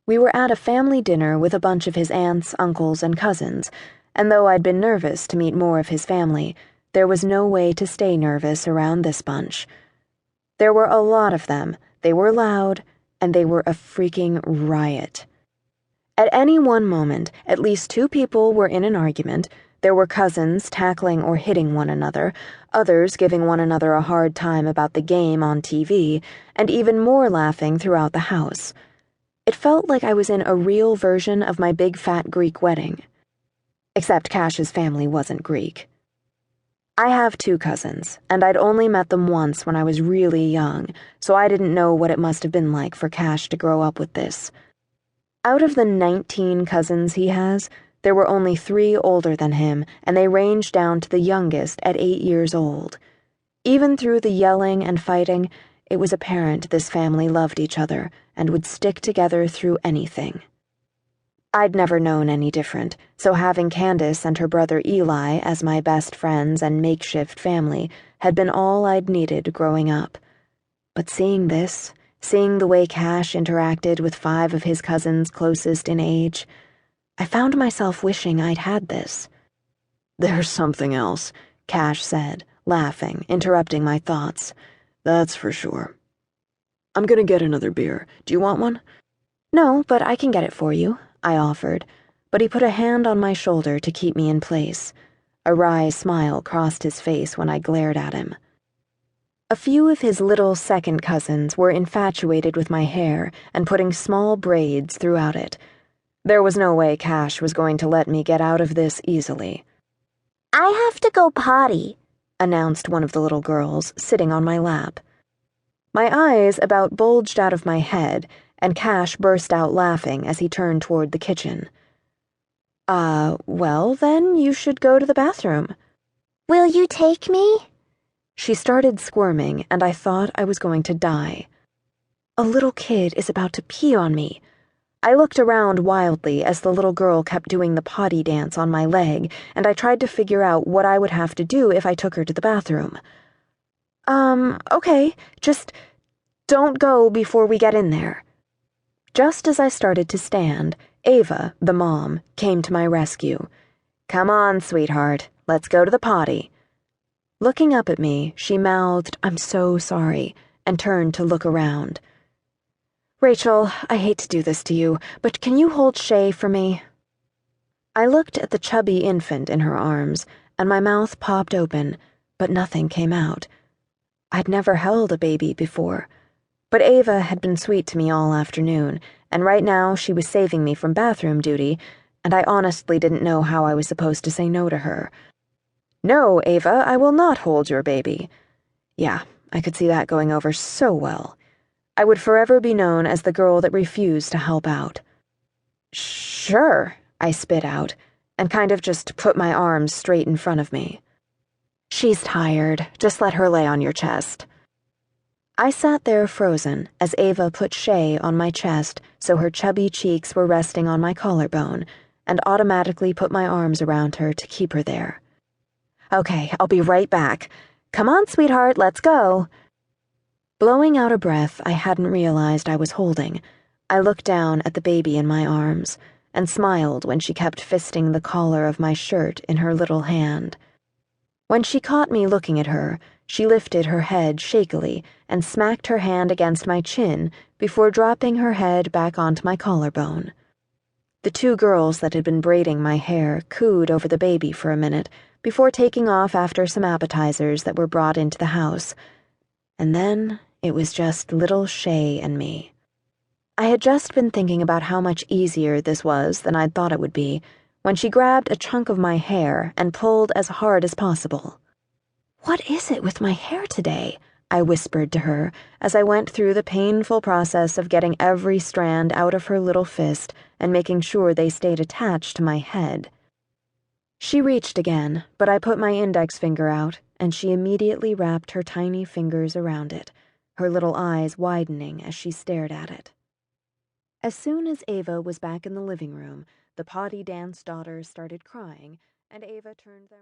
We were at a family dinner with a bunch of his aunts, uncles, and cousins, and though I'd been nervous to meet more of his family, there was no way to stay nervous around this bunch. There were a lot of them, they were loud, and they were a freaking riot. At any one moment, at least two people were in an argument. There were cousins tackling or hitting one another, others giving one another a hard time about the game on TV, and even more laughing throughout the house. It felt like I was in a real version of my big fat Greek wedding. Except Kash's family wasn't Greek. I have two cousins, and I'd only met them once when I was really young, so I didn't know what it must have been like for Kash to grow up with this. Out of the 19 cousins he has, there were only 3 older than him, and they ranged down to the youngest at 8 years old. Even through the yelling and fighting, it was apparent this family loved each other and would stick together through anything. I'd never known any different, so having Candace and her brother Eli as my best friends and makeshift family had been all I'd needed growing up. But seeing this, seeing the way Kash interacted with 5 of his cousins closest in age, I found myself wishing I'd had this. "There's something else," Kash said, laughing, interrupting my thoughts. "That's for sure. I'm gonna get another beer. Do you want one?" "No, but I can get it for you," I offered, but he put a hand on my shoulder to keep me in place. A wry smile crossed his face when I glared at him. A few of his little second cousins were infatuated with my hair and putting small braids throughout it. There was no way Kash was going to let me get out of this easily. "I have to go potty," announced one of the little girls, sitting on my lap. My eyes about bulged out of my head, and Kash burst out laughing as he turned toward the kitchen. Well, then you should go to the bathroom." "Will you take me?" She started squirming, and I thought I was going to die. A little kid is about to pee on me. I looked around wildly as the little girl kept doing the potty dance on my leg, and I tried to figure out what I would have to do if I took her to the bathroom. Okay, just don't go before we get in there." Just as I started to stand, Ava, the mom, came to my rescue. "Come on, sweetheart, let's go to the potty." Looking up at me, she mouthed, "I'm so sorry," and turned to look around. "Rachel, I hate to do this to you, but can you hold Shay for me?" I looked at the chubby infant in her arms, and my mouth popped open, but nothing came out. I'd never held a baby before, but Ava had been sweet to me all afternoon, and right now she was saving me from bathroom duty, and I honestly didn't know how I was supposed to say no to her. "No, Ava, I will not hold your baby." Yeah, I could see that going over so well. I would forever be known as the girl that refused to help out. "Sure," I spit out, and kind of just put my arms straight in front of me. "She's tired. Just let her lay on your chest." I sat there frozen as Ava put Shay on my chest so her chubby cheeks were resting on my collarbone, and automatically put my arms around her to keep her there. "Okay, I'll be right back. Come on, sweetheart, let's go." Blowing out a breath I hadn't realized I was holding, I looked down at the baby in my arms and smiled when she kept fisting the collar of my shirt in her little hand. When she caught me looking at her, she lifted her head shakily and smacked her hand against my chin before dropping her head back onto my collarbone. The 2 girls that had been braiding my hair cooed over the baby for a minute before taking off after some appetizers that were brought into the house. And then it was just little Shay and me. I had just been thinking about how much easier this was than I'd thought it would be, when she grabbed a chunk of my hair and pulled as hard as possible. "What is it with my hair today?" I whispered to her as I went through the painful process of getting every strand out of her little fist and making sure they stayed attached to my head. She reached again, but I put my index finger out, and she immediately wrapped her tiny fingers around it, her little eyes widening as she stared at it. As soon as Ava was back in the living room, the potty dance daughters started crying, and Ava turned their